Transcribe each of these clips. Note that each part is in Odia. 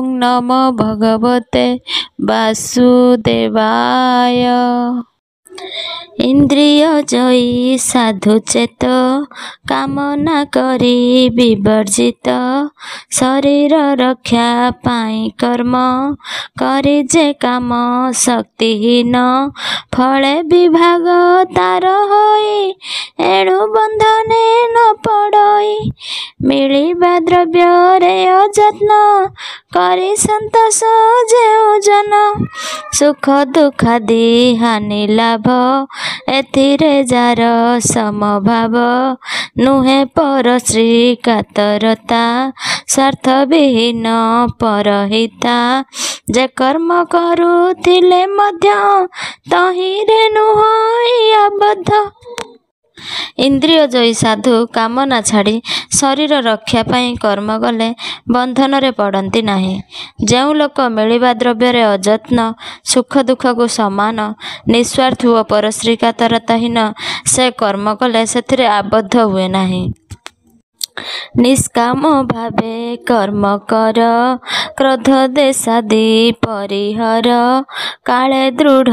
ओं नमो भगवते वासुदेवाय। इंद्रिय जयी साधु चेत कामना करी विवर्जित शरीर रक्षा पाई कर्म करी जे काम शक्तिहीन फले विभाग तार होई एणु बंधने न पड़ई मिलिबा द्रव्य रे अयत्न करी संतोष जेउ जन सुख दुखादि हानि लाभ एथिरे जार समभाव नुहे पर श्री कातरता स्वार्थ विहीन परहिता जे कर्म करुथिले मध्य तहिरे नुहई आबद्ध। इंद्रिय जयी साधु कामना छाड़ी शरीर रक्षा पाई कर्म गले बंधन रे पड़ती नहीं। जो लोक मिलिबा द्रव्य रे अयत्न सुख दुख को समान निस्वार्थ व परश्री कातरताहीन से कर्म कले से आबद्ध हुए नहीं। निष्काम भावे कर्म कर क्रोध देशादि परिहर काले दृढ़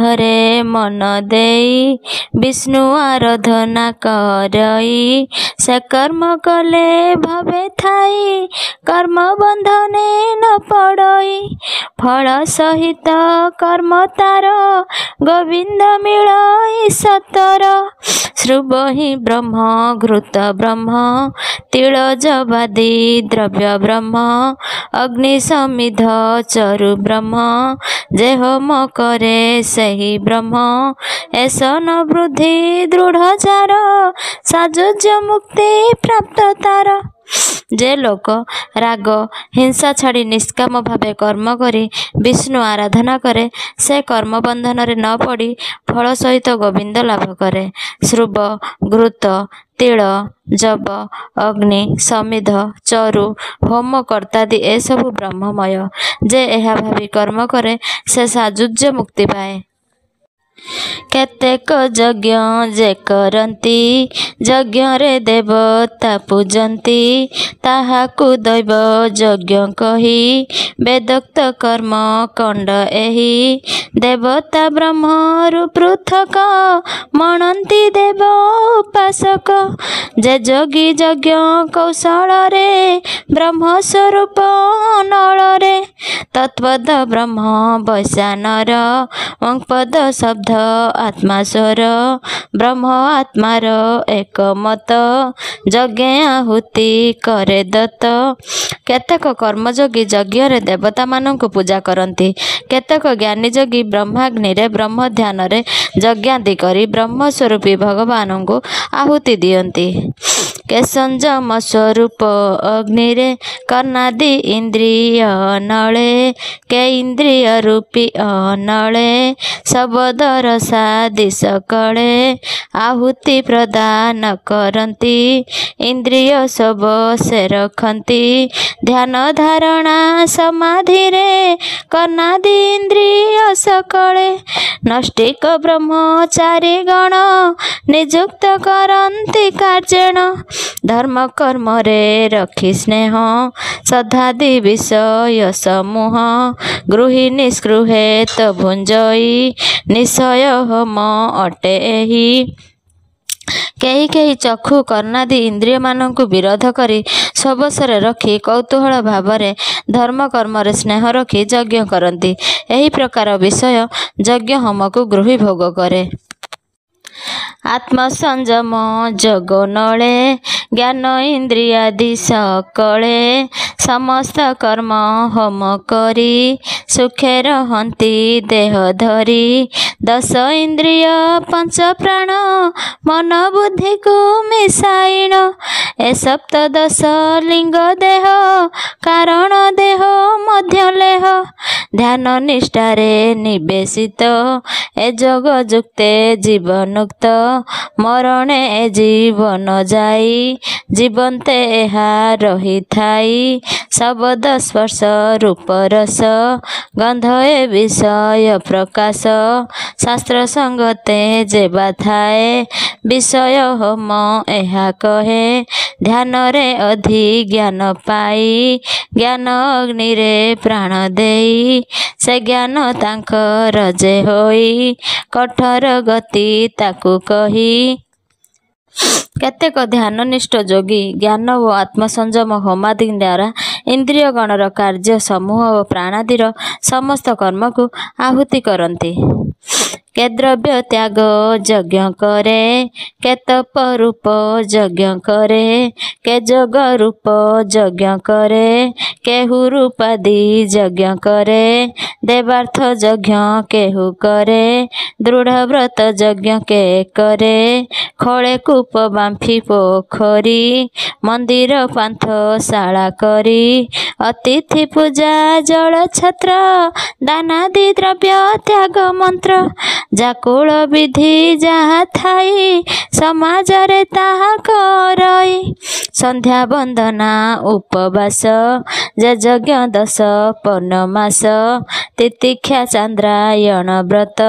मन देई विष्णु आराधना करई से कर्म कले भवे थाई कर्म बंधने न पड़ई फल सहित कर्म तार गोविंद मिलई सतर श्रुव ही ब्रह्म घृत ब्रह्म तिल जबादि द्रव्य ब्रह्म अग्नि समिध चरु ब्रह्म जे होम करे सही ब्रह्म ऐसन वृद्धि दृढ़चार साजुज्य मुक्ति प्राप्त तार। जे लोक राग हिंसा छाड़ी निष्काम भावे कर्म करी विष्णु आराधना करे से कर्म बंधन रे न पड़ी फल सहित गोविंद लाभ करे। श्रुव घृत तिल जब अग्नि समिध चरु होम कर्तादि ए सबु ब्रह्ममय जे एहा भावी कर्म करे से साजुज्य मुक्ति पाए। केतेक यज्ञ जे करती यज्ञ रे देवता पूजंती ताहाकु दैव यज्ञ कही वेदोक्त कर्म कंड एही देवता ब्रह्म रु पृथक मनंती देव उपासक जे योगी यज्ञ कौशल रे ब्रह्म स्वरूप नल रे तत्पद ब्रह्म वैशानर ओंपद शब्द आत्मा स्वर ब्रह्म आत्मार एक मत यज्ञ आहुति करे दत्त। केतेक कर्मयोगी यज्ञ रे देवता मानंकु पूजा करती केतेक ज्ञानी योगी ब्रह्माग्नि रे ब्रह्म ध्यान रे यज्ञादि करी ब्रह्म स्वरूपी भगवान को आहुति दियंती। के संयम स्वरूप अग्नि रे कर्णादि इंद्रिय नले के इंद्रिय रूपी अनले शब्द रसादि सकले आहुति प्रदान करती इंद्रिय सब से रखती ध्यान धारणा समाधि रे कर्णादि इंद्रिय सकले नष्टिक ब्रह्मचारी गण निजुक्त करती कार्यण धर्म कर्म रे रखी स्नेह सदादि विषय समूह गृही निष्कृहेत भुंजई निशय होम अटे एही। कही कही चक्षु कर्णादि इंद्रिय मानंकु विरोध करी सबसरे रखी कौतूहल भावरे धर्म कर्म रे स्नेह रखी यज्ञ करती एही प्रकार विषय यज्ञ होम को गृही भोग करे। आत्मसंयम जग नले ज्ञान इंद्रियादि सकले समस्त कर्म होम करी सुखे रहंती देह धरी दश इंद्रिय पंच प्राण मन बुद्धि को मिसाइण ए सप्तदश लिंग देह कारण देह मध्य लेह ध्यान निष्ठारे निवेशित ए जग जुक्ते जीवनुक्त मरणे ए जीवन जाई ଜୀବନ୍ତେ ଏହା ରହିଥାଇ ଶବଦ ସ୍ପର୍ଶ ରୂପ ରସ ଗନ୍ଧ ଏ ବିଷୟ ପ୍ରକାଶ ଶାସ୍ତ୍ର ସଙ୍ଗତେ ଯେବା ଥାଏ ବିଷୟ ହୋମ ଏହା କହେ ଧ୍ୟାନରେ ଅଧିଜ୍ଞାନ ପାଇ ଜ୍ଞାନ ଅଗ୍ନିରେ ପ୍ରାଣ ଦେଇ ସେ ଜ୍ଞାନ ତାଙ୍କର ଯେ ହୋଇ କଠୋର ଗତି ତାକୁ କହି। କେତେକ ଧ୍ୟାନନିଷ୍ଠ ଯୋଗୀ ଜ୍ଞାନ ଓ ଆତ୍ମସଂଯମ ହୋମାଦି ଦ୍ୱାରା ଇନ୍ଦ୍ରିୟଗଣର କାର୍ଯ୍ୟ ସମୂହ ଓ ପ୍ରାଣାଦିର ସମସ୍ତ କର୍ମକୁ ଆହୁତି କରନ୍ତି। କେ ଦ୍ରବ୍ୟ ତ୍ୟାଗ ଯଜ୍ଞ କରେ କେ ତପ ରୂପ ଯଜ୍ଞ କରେ କେ ଯୋଗ ରୂପ ଯଜ୍ଞ କରେ କେହୁ ରୂପାଦି ଯଜ୍ଞ କରେ ଦେବାର୍ଥ ଯଜ୍ଞ କେହୁ କରେ ଦୃଢ଼ ବ୍ରତ ଯଜ୍ଞ କେ କରେ ଖୋଳେ କୂପ ବାମ୍ଫି ପୋଖରୀ ମନ୍ଦିର ପାନ୍ଥଶାଳା କରି ଅତିଥି ପୂଜା ଜଳ ଛତ୍ର ଦାନାଦି ଦ୍ରବ୍ୟ ତ୍ୟାଗ ମନ୍ତ୍ର ଯାକୁଳ ବିଧି ଯାହା ଥାଇ ସମାଜରେ ତାହା କରଇ ସନ୍ଧ୍ୟା ବନ୍ଦନା ଉପବାସ ଯେ ଯଜ୍ଞ ଦଶ ପୌର୍ଣ୍ଣମାସ ତିତିକ୍ଷା ଚାନ୍ଦ୍ରାୟଣ ବ୍ରତ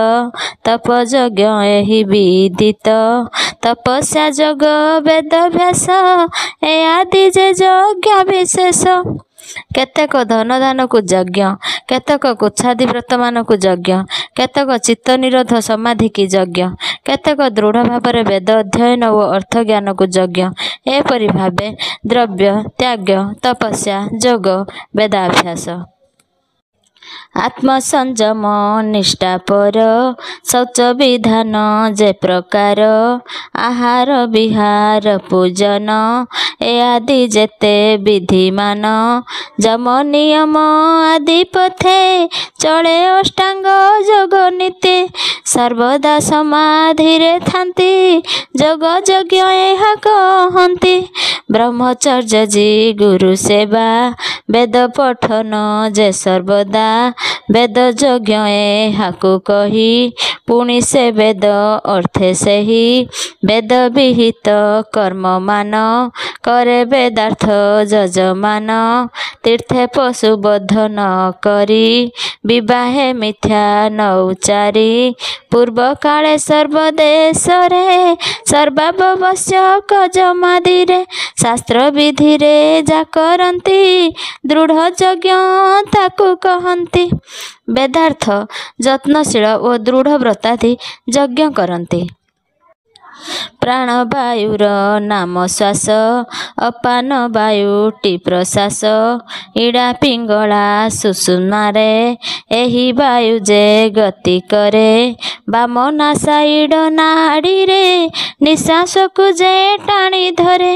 ତପ ଯଜ୍ଞ ଏହି ବିଦିତ ତପସ୍ୟା ଯୋଗ ବେଦଭ୍ୟାସ ଏ ଆଦି ଯେ ଯଜ୍ଞ ବିଶେଷ। କେତେକ ଧନ ଦାନକୁ ଯଜ୍ଞ କେତେକ କୁଚ୍ଛାଦି ବ୍ରତମାନଙ୍କୁ ଯଜ୍ଞ କେତେକ ଚିତ୍ତ ନିରୋଧ ସମାଧି କି ଯଜ୍ଞ କେତେକ ଦୃଢ଼ ଭାବରେ ବେଦ ଅଧ୍ୟୟନ ଓ ଅର୍ଥ ଜ୍ଞାନକୁ ଯଜ୍ଞ ଏପରି ଭାବେ ଦ୍ରବ୍ୟ ତ୍ୟାଗ ତପସ୍ୟା ଯୋଗ ବେଦାଭ୍ୟାସ ଆତ୍ମସଂଯମ ନିଷ୍ଠା ପର ଶୌଚ ବିଧାନ ଯେ ପ୍ରକାର ଆହାର ବିହାର ପୂଜନ ଏ ଆଦି ଯେତେ ବିଧିମାନ ଯମ ନିୟମ ଆଦି ପଥେ ଚଳେ ଅଷ୍ଟାଙ୍ଗ ଯୋଗ ନୀତି ସର୍ବଦା ସମାଧିରେ ଥାନ୍ତି ଯୋଗ ଯଜ୍ଞ ଏହା କହନ୍ତି। ବ୍ରହ୍ମଚର୍ଯ୍ୟ ଜି ଗୁରୁ ସେବା ବେଦ ପଠନ ଯେ ସର୍ବଦା ବେଦ ଯଜ୍ଞ ଏହାକୁ କହି ପୁଣି ସେ ବେଦ ଅର୍ଥେ ସେହି ବେଦ ବିହିତ କର୍ମମାନ କରେ ବେଦାର୍ଥ ଯଜମାନ ତୀର୍ଥେ ପଶୁ ବଧ ନ କରି ବିବାହେ ମିଥ୍ୟା ନ ଉଚାରି ପୂର୍ବ କାଳେ ସର୍ବଦେଶରେ ସର୍ବାବଶ୍ୟକ ଜମାଦିରେ ଶାସ୍ତ୍ର ବିଧିରେ ଯା କରନ୍ତି ଦୃଢ଼ ଯଜ୍ଞ ତାକୁ କହନ୍ତି। ବେଦାର୍ଥ ଯତ୍ନଶୀଳ ଓ ଦୃଢ଼ ବ୍ରତାଦି ଯଜ୍ଞ କରନ୍ତି। ପ୍ରାଣବାୟୁର ନାମ ଶ୍ୱାସ ଅପାନ ବାୟୁଟି ପ୍ରଶ୍ୱାସ ଇଡ଼ା ପିଙ୍ଗଳା ସୁଷୁମ୍ନାରେ ଏହି ବାୟୁ ଯେ ଗତି କରେ ବାମ ନାସାଇଡ଼ ନାଡ଼ିରେ ନିଶ୍ୱାସକୁ ଯେ ଟାଣି ଧରେ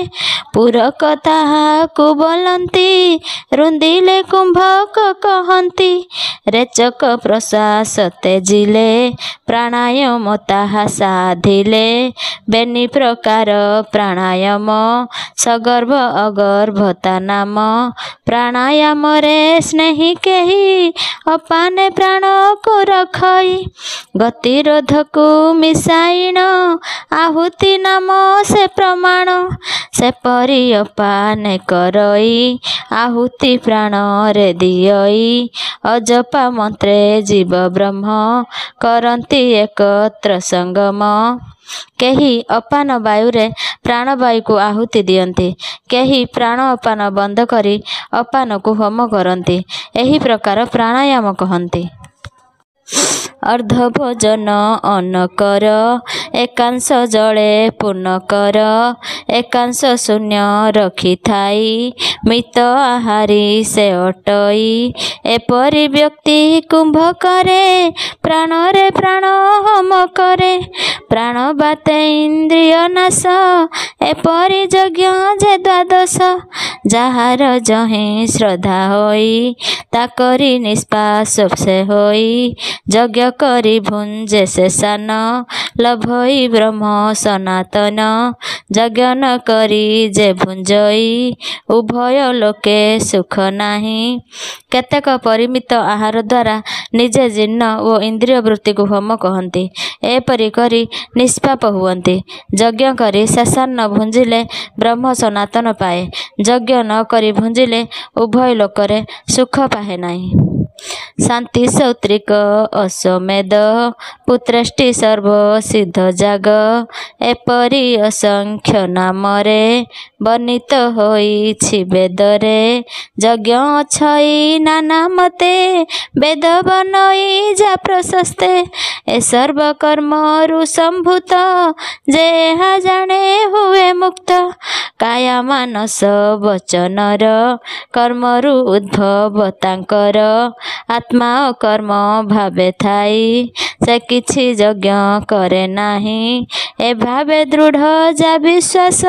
ପୁରକ ତାହାକୁ ବୋଲନ୍ତି ରୁନ୍ଦିଲେ କୁମ୍ଭକ କହନ୍ତି ରେଚକ ପ୍ରଶ୍ୱାସ ତେଜିଲେ ପ୍ରାଣାୟାମ ତାହା ସାଧିଲେ ବେନି ପ୍ରକାର ପ୍ରାଣାୟାମ ସଗର୍ଭ ଅଗର୍ଭତା ନାମ ପ୍ରାଣାୟାମରେ ସ୍ନେହୀ କେହି ଅପାନେ ପ୍ରାଣକୁ ରଖଇ ଗତିରୋଧକୁ ମିଶାଇଣ ଆହୁତି ନାମ ସେ ପ୍ରମାଣ ସେପରି ଅପାନେ କରଇ ଆହୁତି ପ୍ରାଣରେ ଦିଅଇ ଅଜପା ମନ୍ତ୍ରେ ଜୀବ ବ୍ରହ୍ମ କରନ୍ତି ଏକତ୍ର ସଙ୍ଗମ କେହି ଅପାନ ବାୟୁରେ ପ୍ରାଣବାୟୁକୁ ଆହୁତି ଦିଅନ୍ତି କେହି ପ୍ରାଣ ଅପାନ ବନ୍ଦ କରି ଅପାନକୁ ହୋମ କରନ୍ତି ଏହି ପ୍ରକାର ପ୍ରାଣାୟାମ କହନ୍ତି। ଅର୍ଦ୍ଧ ଭୋଜନ ଅନ୍ନ କର ଏକାଂଶ ଜଳେ ପୂର୍ଣ୍ଣ କର ଏକାଂଶ ଶୂନ୍ୟ ରଖିଥାଇ ମିତ ଆହାରି ସେ ଅଟଇ ଏପରି ବ୍ୟକ୍ତି କୁମ୍ଭ କରେ ପ୍ରାଣରେ ପ୍ରାଣ ହୋମ କରେ ପ୍ରାଣ ବାତେ ଇନ୍ଦ୍ରିୟ ନାଶ ଏପରି ଯଜ୍ଞ ଯେ ଦ୍ୱାଦଶ ଯାହାର ଯହିଁ ଶ୍ରଦ୍ଧା ହୋଇ ତାକରି ନିଷ୍ପାସ ସେ ହୋଇ ଯଜ୍ଞ କରି ଭୁଞ୍ଜେ ସେ ସାନ ଲଭଇ ବ୍ରହ୍ମ ସନାତନ ଯଜ୍ଞ ନ କରି ଯେ ଭୁଞ୍ଜଇ ଉଭୟ ଲୋକେ ସୁଖ ନାହିଁ। କେତେକ ପରିମିତ ଆହାର ଦ୍ୱାରା ନିଜେ ଜୀର୍ଣ୍ଣ ଓ ଇନ୍ଦ୍ରିୟ ବୃତ୍ତିକୁ ହୋମ କହନ୍ତି। ଏପରି କରି ନିଷ୍ପାପ ହୁଅନ୍ତି। ଯଜ୍ଞ କରି ଶେଷାନ୍ନ ଭୁଞ୍ଜିଲେ ବ୍ରହ୍ମ ସନାତନ ପାଏ। ଯଜ୍ଞ ନ କରି ଭୁଞ୍ଜିଲେ ଉଭୟ ଲୋକରେ ସୁଖ ପାଏ ନାହିଁ। ଶାନ୍ତି ସୌତ୍ରିକ ଅଶ୍ୱମେଧ ପୁତ୍ରେଷ୍ଟି ସର୍ବ ସିଦ୍ଧ ଜାଗ ଏପରି ଅସଂଖ୍ୟ ନାମରେ ବର୍ଣ୍ଣିତ ହୋଇଛି ବେଦରେ। ଯଜ୍ଞ ଅଛଇ ନାନା ମତେ ବେଦ ବନଇ ଯା ପ୍ରଶସ୍ତେ ଏ ସର୍ବ କର୍ମରୁ ସମ୍ଭୂତ ଯେ ଏହା ଜାଣେ ହୁଏ ମୁକ୍ତ। କାୟା ମାନସ ବଚନର କର୍ମରୁ ଉଦ୍ଭବ ତାଙ୍କର ଆତ୍ମା ଅକର୍ମ ଭାବେ ଥାଇ ସେ କିଛି ଯଜ୍ଞ କରେ ନାହିଁ। ଏ ଭାବେ ଦୃଢ଼ ଯା ବିଶ୍ୱାସ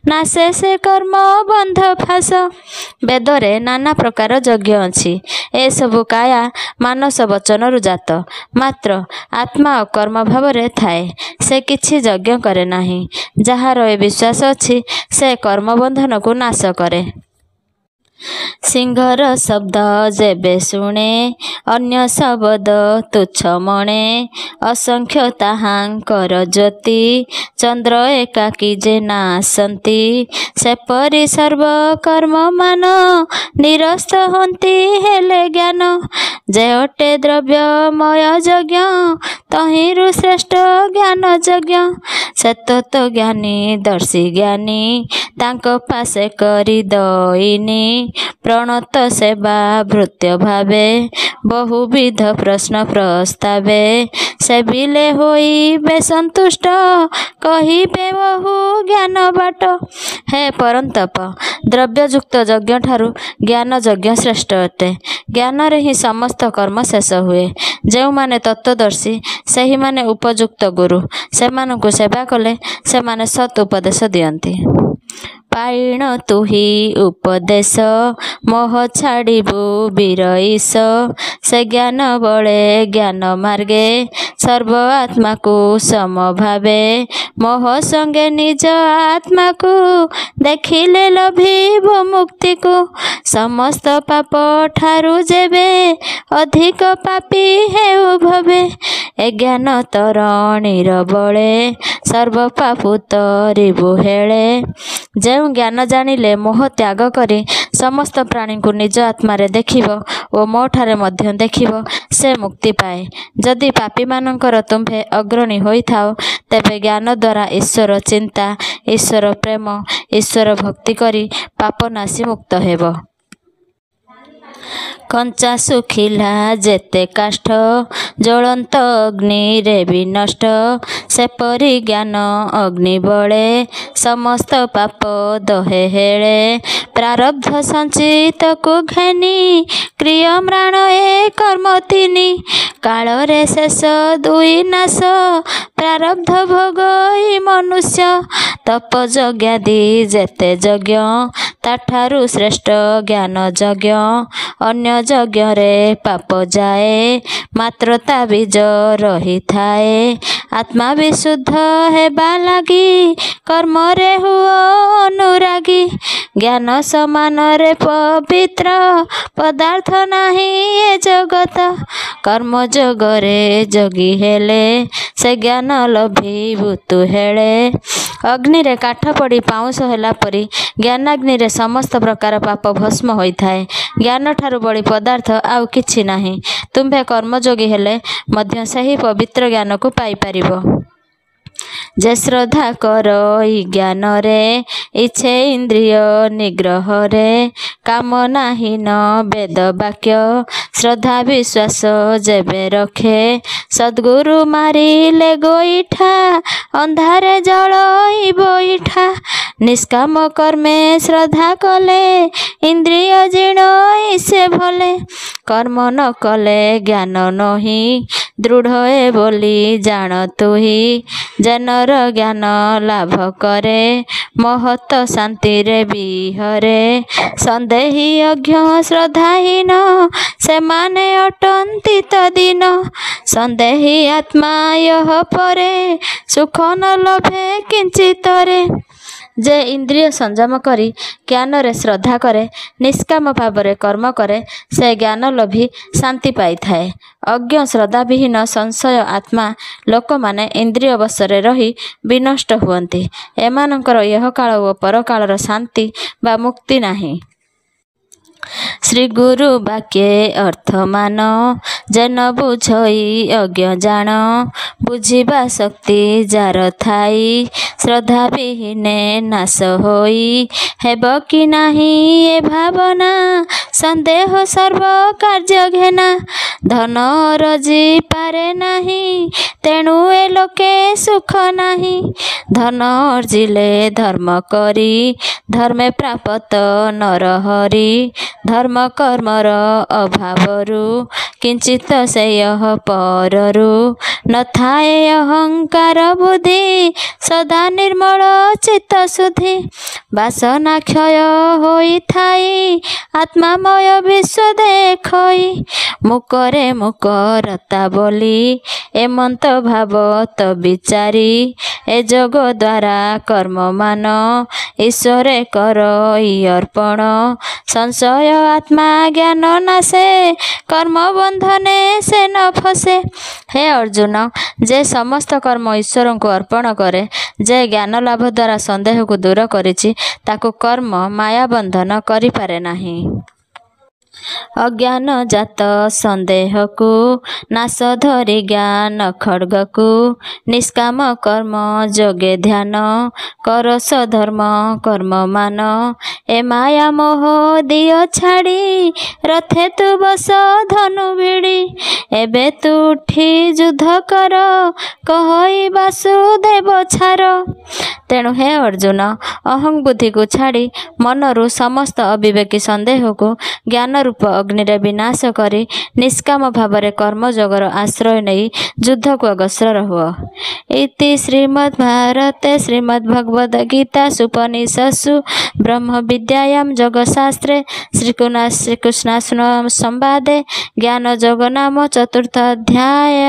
ନାଶେ ସେ କର୍ମ ବନ୍ଧ ଫାସ। ବେଦରେ ନାନା ପ୍ରକାର ଯଜ୍ଞ ଅଛି। ଏସବୁ କାୟା ମାନସ ବଚନରୁ ଜାତ। ମାତ୍ର ଆତ୍ମା ଅକର୍ମ ଭାବରେ ଥାଏ। ସେ କିଛି ଯଜ୍ଞ କରେ ନାହିଁ। ଯାହାର ଏ ବିଶ୍ୱାସ ଅଛି ସେ କର୍ମବନ୍ଧନକୁ ନାଶ କରେ। ସିଂହର ଶବ୍ଦ ଯେବେ ଶୁଣେ ଅନ୍ୟ ଶବଦ ତୁଚ୍ଛ ମଣେ ଅସଂଖ୍ୟ ତାହାଙ୍କର ଜ୍ୟୋତି ଚନ୍ଦ୍ର ଏକାକୀ ଯେ ନାଶନ୍ତି ସେପରି ସର୍ବ କର୍ମମାନ ନିରସ୍ତ ହନ୍ତି ହେଲେ ଜ୍ଞାନ। ଯେ ଅଟେ ଦ୍ରବ୍ୟମୟ ଯଜ୍ଞ ତହିଁରୁ ଶ୍ରେଷ୍ଠ ଜ୍ଞାନ ଯଜ୍ଞ। ସେ ତତ୍ତ୍ୱଜ୍ଞାନୀ ଦର୍ଶୀ ଜ୍ଞାନୀ ତାଙ୍କ ପାଶେ କରି ଦଇନି ପ୍ରଣତ ସେବା ଭୃତ୍ୟ ଭାବେ ବହୁବିଧ ପ୍ରଶ୍ନ ପ୍ରସ୍ତାବେ ସେବିଲେ ହୋଇବେ ସନ୍ତୁଷ୍ଟ କହିବେ ବହୁ ଜ୍ଞାନ ବାଟ। ହେ ପରନ୍ତପ ଦ୍ରବ୍ୟଯୁକ୍ତ ଯଜ୍ଞଠାରୁ ଜ୍ଞାନ ଯଜ୍ଞ ଶ୍ରେଷ୍ଠ ଅଟେ। ଜ୍ଞାନରେ ହିଁ ସମସ୍ତ କର୍ମ ଶେଷ ହୁଏ। ଯେଉଁମାନେ ତତ୍ତ୍ୱଦର୍ଶୀ ସେହିମାନେ ଉପଯୁକ୍ତ ଗୁରୁ। ସେମାନଙ୍କୁ ସେବା କଲେ ସେମାନେ ସତ୍ ଉପଦେଶ ଦିଅନ୍ତି। ପାଇଣ ତୁହି ଉପଦେଶ ମୋହ ଛାଡ଼ିବୁ ବୀରଈଶ ସେ ଜ୍ଞାନ ବଳେ ଜ୍ଞାନ ମାର୍ଗେ ସର୍ବ ଆତ୍ମାକୁ ସମଭାବେ ମୋହ ସଙ୍ଗେ ନିଜ ଆତ୍ମାକୁ ଦେଖିଲେ ଲଭିବ ମୁକ୍ତିକୁ। ସମସ୍ତ ପାପ ଠାରୁ ଯେବେ ଅଧିକ ପାପୀ ହେଉ ଭବେ ଏ ଜ୍ଞାନ ତରଣୀର ବଳେ ସର୍ବ ପାପୁ ତରିବୁ ହେଳେ। ଯେଉଁ ଜ୍ଞାନ ଜାଣିଲେ ମୋହ ତ୍ୟାଗ କରି ସମସ୍ତ ପ୍ରାଣୀଙ୍କୁ ନିଜ ଆତ୍ମାରେ ଦେଖିବ ଓ ମୋଠାରେ ମଧ୍ୟ ଦେଖିବ ସେ ମୁକ୍ତି ପାଏ। ଯଦି ପାପୀମାନଙ୍କର ତୁମ୍ଭେ ଅଗ୍ରଣୀ ହୋଇଥାଅ ତେବେ ଜ୍ଞାନ ଦ୍ୱାରା ଈଶ୍ୱର ଚିନ୍ତା ଈଶ୍ୱର ପ୍ରେମ ଈଶ୍ୱର ଭକ୍ତି କରି ପାପନାଶୀ ମୁକ୍ତ ହେବ। କଞ୍ଚା ଶୁଖିଲା ଯେତେ କାଷ୍ଠ ଜ୍ୱଳନ୍ତ ଅଗ୍ନିରେ ବି ନଷ୍ଟ ସେପରି ଜ୍ଞାନ ଅଗ୍ନି ବଳେ ସମସ୍ତ ପାପ ଦହେ ହେଳେ। ପ୍ରାରବ୍ଧ ସଞ୍ଚିତକୁ ଘେନି କ୍ରିୟମ୍ରାଣ ଏ କର୍ମ ତିନି କାଳରେ ଶେଷ ଦୁଇ ନାଶ ପ୍ରାରବ୍ଧ ଭୋଗଇ ମନୁଷ୍ୟ। ତପଯଜ୍ଞାଦି ଯେତେ ଯଜ୍ଞ ତାଠାରୁ ଶ୍ରେଷ୍ଠ ଜ୍ଞାନ ଯଜ୍ଞ। ଅନ୍ୟ ଯଜ୍ଞରେ ପାପ ଯାଏ ମାତ୍ର ତା ବୀଜ ରହିଥାଏ। ଆତ୍ମା ବିଶୁଦ୍ଧ ହେବା ଲାଗି କର୍ମରେ ହୁଅ ଅନୁରାଗୀ। ଜ୍ଞାନ ସମାନରେ ପବିତ୍ର ପଦାର୍ଥ ନାହିଁ ଏ ଜଗତ। କର୍ମ ଯୋଗରେ ଯୋଗୀ ହେଲେ ସେ ଜ୍ଞାନ ଲଭିବୁ ତୁ ହେଳେ। ଅଗ୍ନିରେ କାଠ ପଡ଼ି ପାଉଁଶ ହେଲା ପରି ଜ୍ଞାନାଗ୍ନିରେ ସମସ୍ତ ପ୍ରକାର ପାପ ଭସ୍ମ ହୋଇଥାଏ। ଜ୍ଞାନଠାରୁ ବଳି ପଦାର୍ଥ ଆଉ କିଛି ନାହିଁ। ତୁମ୍ଭେ କର୍ମଯୋଗୀ ହେଲେ ମଧ୍ୟ ସେହି ପବିତ୍ର ଜ୍ଞାନକୁ ପାଇପାରିବ। ଯେ ଶ୍ରଦ୍ଧା କରଇ ଜ୍ଞାନରେ ଇଚ୍ଛେ ଇନ୍ଦ୍ରିୟ ନିଗ୍ରହରେ କାମ ନାହିଁ ନ ବେଦ ବାକ୍ୟ ଶ୍ରଦ୍ଧା ବିଶ୍ୱାସ ଯେବେ ରଖେ ସଦ୍ଗୁରୁ ମାରିଲେ ଗୋଇଠା ଅନ୍ଧାରେ ଜଳଇ ବଇଠା। निष्काम कर्मे श्रद्धा कले इंद्रिय जीर्ण से भले कर्म न कले ज्ञान नही दृढ़ ए बोली जान तु ही जनर ज्ञान लाभ करे महत शांति रे बिहरे संदेही अज्ञ श्रद्धाहीन से माने अटंती तदिन संदेही आत्मा यह परे सुख न लभे किंचितरे जे इंद्रिय संयम करी ज्ञान रे श्रद्धा करे निष्काम भाव कर्म करे से ज्ञान लोभी शांति पाई थाए। अज्ञ श्रद्धा विहीन संशय आत्मा लोक माने इंद्रिय वशरे रही विनष्ट हुअन्ति। एमानंकर यह काल व परकालर शांति बा मुक्ति नाही। श्री गुरु वाक्ये अर्थ मान जेन बुझई अज्ञ जान बुझिबा शक्ति जार थाई श्रद्धा विहीने नाश होई हेब कि नाही ए भावना संदेह सर्व कार्य घेना धन रजी पारे नाही तेणु ए लोके सुख नाही धन अर्जिले धर्म करी धर्मे प्राप्त नर हरि धर्म कर्मर अभावरु किंचित से यह पररु न थाए अहंकार बुद्धि सदा निर्मल चित्त शुद्धि वासना क्षय होई थाई आत्मामय विश्व देखई मुकरे मुकरता बोली एमंत भाव तो विचारी ए जोग द्वारा कर्म मान ईश्वरे कर अर्पण संशय आत्मा ज्ञान नासे कर्म बंधने से न फसे। हे अर्जुन जे समस्त कर्म ईश्वर को अर्पण करे जे ज्ञान लाभ द्वारा संदेह को दूर करिछि ताको कर्म माया बंधन करि पारे नाही। अज्ञान जात संदेह को नाश धरि ज्ञान खड्ग को निष्काम कर्म जोगे ध्यान कर सधर्म कर्म मान ए माया मोह दिय छाड़ी रथे तु बस धनु भिड़ी एबे तू उठी युद्ध कर कहई वासुदेव छार। तेणु हे अर्जुन अहं बुद्धि को छाड़ी मनरु समस्त अविवेकी संदेह को ज्ञान रूप अग्नि रे विनाश करी निष्काम भावरे कर्म जोगर आश्रय नहीं युद्ध को अग्रसर हुआ। इति श्रीमद् भारते श्रीमद् भगवद गीता उपनिषत्सु ब्रह्म विद्यायां योगशास्त्रे श्रीकृष्णार्जुन संवादे ज्ञान जोग नाम चतुर्थ अध्याय।